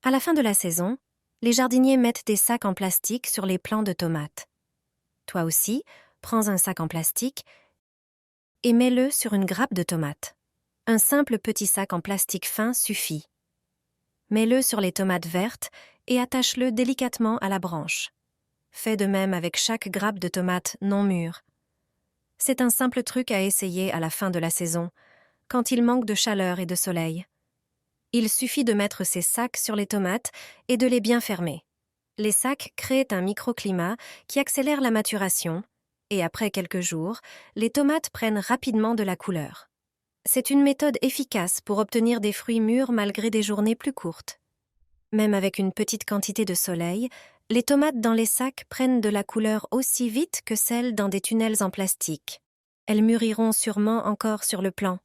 À la fin de la saison, les jardiniers mettent des sacs en plastique sur les plants de tomates. Toi aussi, prends un sac en plastique et mets-le sur une grappe de tomates. Un simple petit sac en plastique fin suffit. Mets-le sur les tomates vertes et attache-le délicatement à la branche. Fais de même avec chaque grappe de tomates non mûres. C'est un simple truc à essayer à la fin de la saison, quand il manque de chaleur et de soleil. Il suffit de mettre ces sacs sur les tomates et de les bien fermer. Les sacs créent un microclimat qui accélère la maturation, et après quelques jours, les tomates prennent rapidement de la couleur. C'est une méthode efficace pour obtenir des fruits mûrs malgré des journées plus courtes. Même avec une petite quantité de soleil, les tomates dans les sacs prennent de la couleur aussi vite que celles dans des tunnels en plastique. Elles mûriront sûrement encore sur le plant.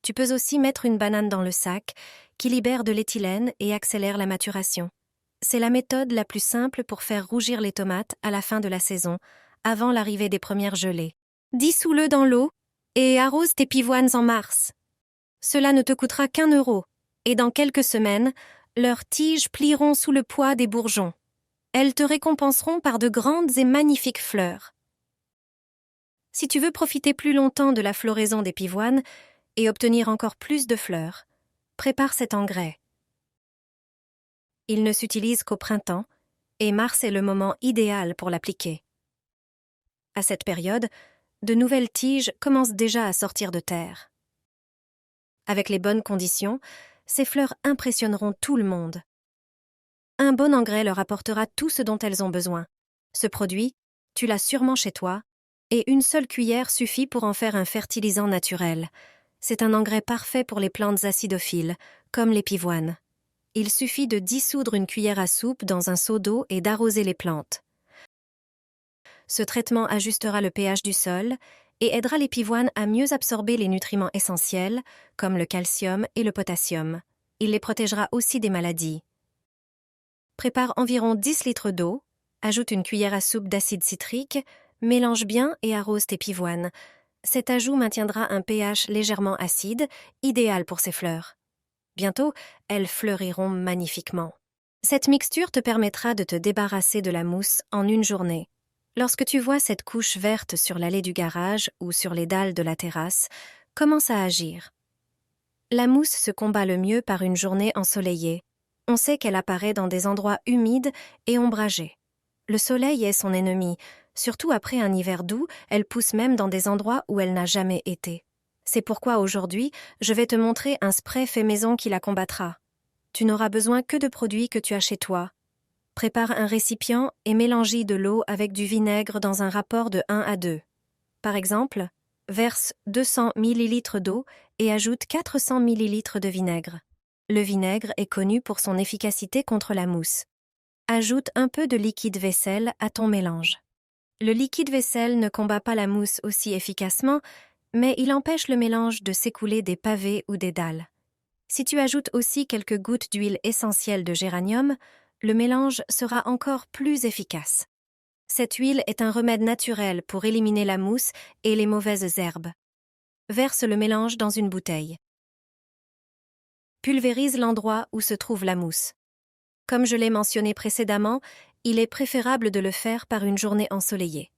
Tu peux aussi mettre une banane dans le sac, qui libère de l'éthylène et accélère la maturation. C'est la méthode la plus simple pour faire rougir les tomates à la fin de la saison, avant l'arrivée des premières gelées. Dissous-le dans l'eau et arrose tes pivoines en mars. Cela ne te coûtera qu'1 €, et dans quelques semaines, leurs tiges plieront sous le poids des bourgeons. Elles te récompenseront par de grandes et magnifiques fleurs. Si tu veux profiter plus longtemps de la floraison des pivoines et obtenir encore plus de fleurs, prépare cet engrais. Il ne s'utilise qu'au printemps, et mars est le moment idéal pour l'appliquer. À cette période, de nouvelles tiges commencent déjà à sortir de terre. Avec les bonnes conditions, ces fleurs impressionneront tout le monde. Un bon engrais leur apportera tout ce dont elles ont besoin. Ce produit, tu l'as sûrement chez toi, et une seule cuillère suffit pour en faire un fertilisant naturel. C'est un engrais parfait pour les plantes acidophiles, comme les pivoines. Il suffit de dissoudre une cuillère à soupe dans un seau d'eau et d'arroser les plantes. Ce traitement ajustera le pH du sol et aidera les pivoines à mieux absorber les nutriments essentiels, comme le calcium et le potassium. Il les protégera aussi des maladies. Prépare environ 10 litres d'eau, ajoute une cuillère à soupe d'acide citrique, mélange bien et arrose tes pivoines. Cet ajout maintiendra un pH légèrement acide, idéal pour ces fleurs. Bientôt, elles fleuriront magnifiquement. Cette mixture te permettra de te débarrasser de la mousse en une journée. Lorsque tu vois cette couche verte sur l'allée du garage ou sur les dalles de la terrasse, commence à agir. La mousse se combat le mieux par une journée ensoleillée. On sait qu'elle apparaît dans des endroits humides et ombragés. Le soleil est son ennemi. Surtout après un hiver doux, elle pousse même dans des endroits où elle n'a jamais été. C'est pourquoi aujourd'hui, je vais te montrer un spray fait maison qui la combattra. Tu n'auras besoin que de produits que tu as chez toi. Prépare un récipient et mélange-y de l'eau avec du vinaigre dans un rapport de 1 à 2. Par exemple, verse 200 ml d'eau et ajoute 400 ml de vinaigre. Le vinaigre est connu pour son efficacité contre la mousse. Ajoute un peu de liquide vaisselle à ton mélange. Le liquide vaisselle ne combat pas la mousse aussi efficacement, mais il empêche le mélange de s'écouler des pavés ou des dalles. Si tu ajoutes aussi quelques gouttes d'huile essentielle de géranium, le mélange sera encore plus efficace. Cette huile est un remède naturel pour éliminer la mousse et les mauvaises herbes. Verse le mélange dans une bouteille. Pulvérise l'endroit où se trouve la mousse. Comme je l'ai mentionné précédemment, il est préférable de le faire par une journée ensoleillée.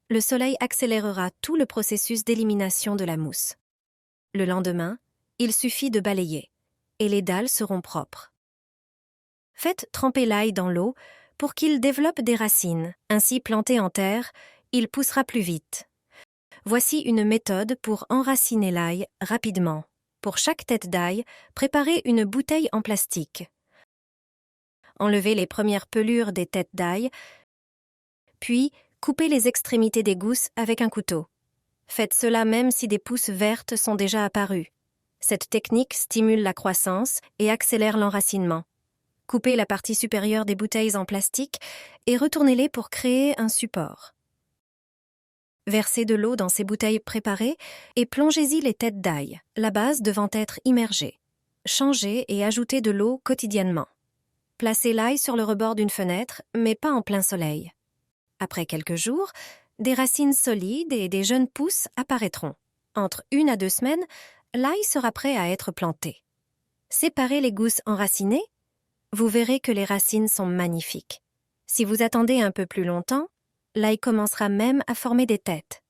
Le soleil accélérera tout le processus d'élimination de la mousse. Le lendemain, il suffit de balayer, et les dalles seront propres. Faites tremper l'ail dans l'eau pour qu'il développe des racines. Ainsi planté en terre, il poussera plus vite. Voici une méthode pour enraciner l'ail rapidement. Pour chaque tête d'ail, préparez une bouteille en plastique. Enlevez les premières pelures des têtes d'ail, puis coupez les extrémités des gousses avec un couteau. Faites cela même si des pousses vertes sont déjà apparues. Cette technique stimule la croissance et accélère l'enracinement. Coupez la partie supérieure des bouteilles en plastique et retournez-les pour créer un support. Versez de l'eau dans ces bouteilles préparées et plongez-y les têtes d'ail, la base devant être immergée. Changez et ajoutez de l'eau quotidiennement. Placez l'ail sur le rebord d'une fenêtre, mais pas en plein soleil. Après quelques jours, des racines solides et des jeunes pousses apparaîtront. Entre 1 à 2 semaines, l'ail sera prêt à être planté. Séparez les gousses enracinées. Vous verrez que les racines sont magnifiques. Si vous attendez un peu plus longtemps, l'ail commencera même à former des têtes.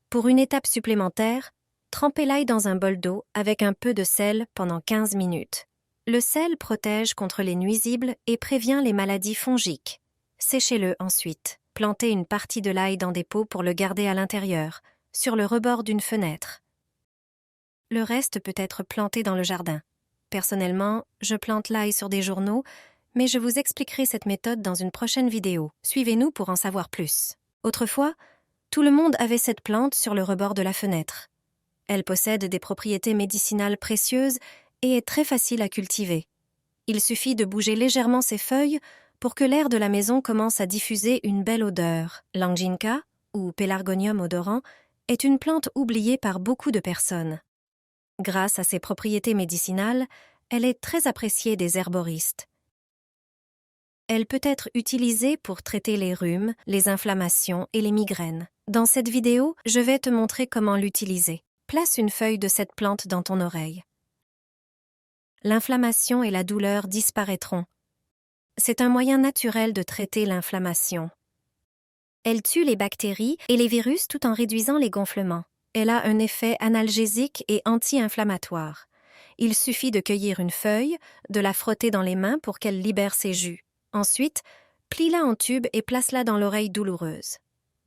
Pour une étape supplémentaire, trempez l'ail dans un bol d'eau avec un peu de sel pendant 15 minutes. Le sel protège contre les nuisibles et prévient les maladies fongiques. Séchez-le ensuite. Plantez une partie de l'ail dans des pots pour le garder à l'intérieur, sur le rebord d'une fenêtre. Le reste peut être planté dans le jardin. Personnellement, je plante l'ail sur des journaux, mais je vous expliquerai cette méthode dans une prochaine vidéo. Suivez-nous pour en savoir plus. Autrefois, tout le monde avait cette plante sur le rebord de la fenêtre. Elle possède des propriétés médicinales précieuses et est très facile à cultiver. Il suffit de bouger légèrement ses feuilles pour que l'air de la maison commence à diffuser une belle odeur. L'anginca, ou Pelargonium odorant, est une plante oubliée par beaucoup de personnes. Grâce à ses propriétés médicinales, elle est très appréciée des herboristes. Elle peut être utilisée pour traiter les rhumes, les inflammations et les migraines. Dans cette vidéo, je vais te montrer comment l'utiliser. Place une feuille de cette plante dans ton oreille. L'inflammation et la douleur disparaîtront. C'est un moyen naturel de traiter l'inflammation. Elle tue les bactéries et les virus tout en réduisant les gonflements. Elle a un effet analgésique et anti-inflammatoire. Il suffit de cueillir une feuille, de la frotter dans les mains pour qu'elle libère ses jus. Ensuite, plie-la en tube et place-la dans l'oreille douloureuse.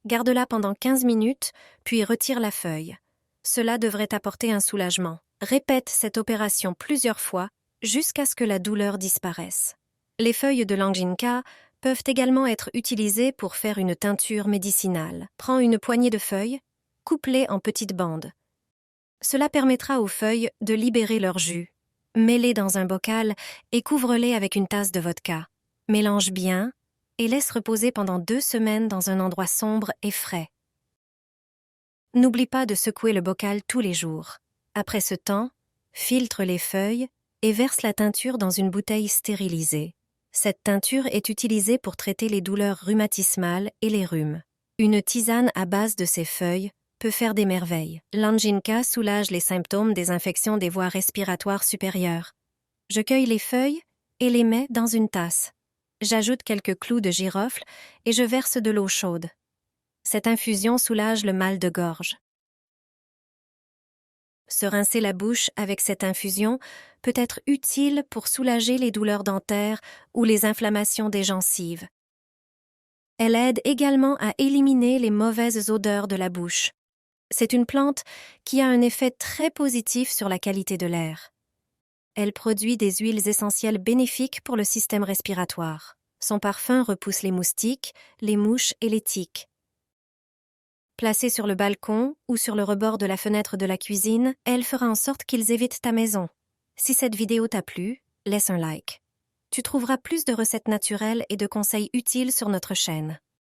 Garde-la pendant 15 minutes, puis retire la feuille. Cela devrait apporter un soulagement. Répète cette opération plusieurs fois jusqu'à ce que la douleur disparaisse. Les feuilles de l'anginca peuvent également être utilisées pour faire une teinture médicinale. Prends une poignée de feuilles, coupe-les en petites bandes. Cela permettra aux feuilles de libérer leur jus. Mets-les dans un bocal et couvre-les avec une tasse de vodka. Mélange bien et laisse reposer pendant 2 semaines dans un endroit sombre et frais. N'oublie pas de secouer le bocal tous les jours. Après ce temps, filtre les feuilles et verse la teinture dans une bouteille stérilisée. Cette teinture est utilisée pour traiter les douleurs rhumatismales et les rhumes. Une tisane à base de ces feuilles peut faire des merveilles. L'anginca soulage les symptômes des infections des voies respiratoires supérieures. Je cueille les feuilles et les mets dans une tasse. J'ajoute quelques clous de girofle et je verse de l'eau chaude. Cette infusion soulage le mal de gorge. Se rincer la bouche avec cette infusion peut être utile pour soulager les douleurs dentaires ou les inflammations des gencives. Elle aide également à éliminer les mauvaises odeurs de la bouche. C'est une plante qui a un effet très positif sur la qualité de l'air. Elle produit des huiles essentielles bénéfiques pour le système respiratoire. Son parfum repousse les moustiques, les mouches et les tiques. Placée sur le balcon ou sur le rebord de la fenêtre de la cuisine, elle fera en sorte qu'ils évitent ta maison. Si cette vidéo t'a plu, laisse un like. Tu trouveras plus de recettes naturelles et de conseils utiles sur notre chaîne.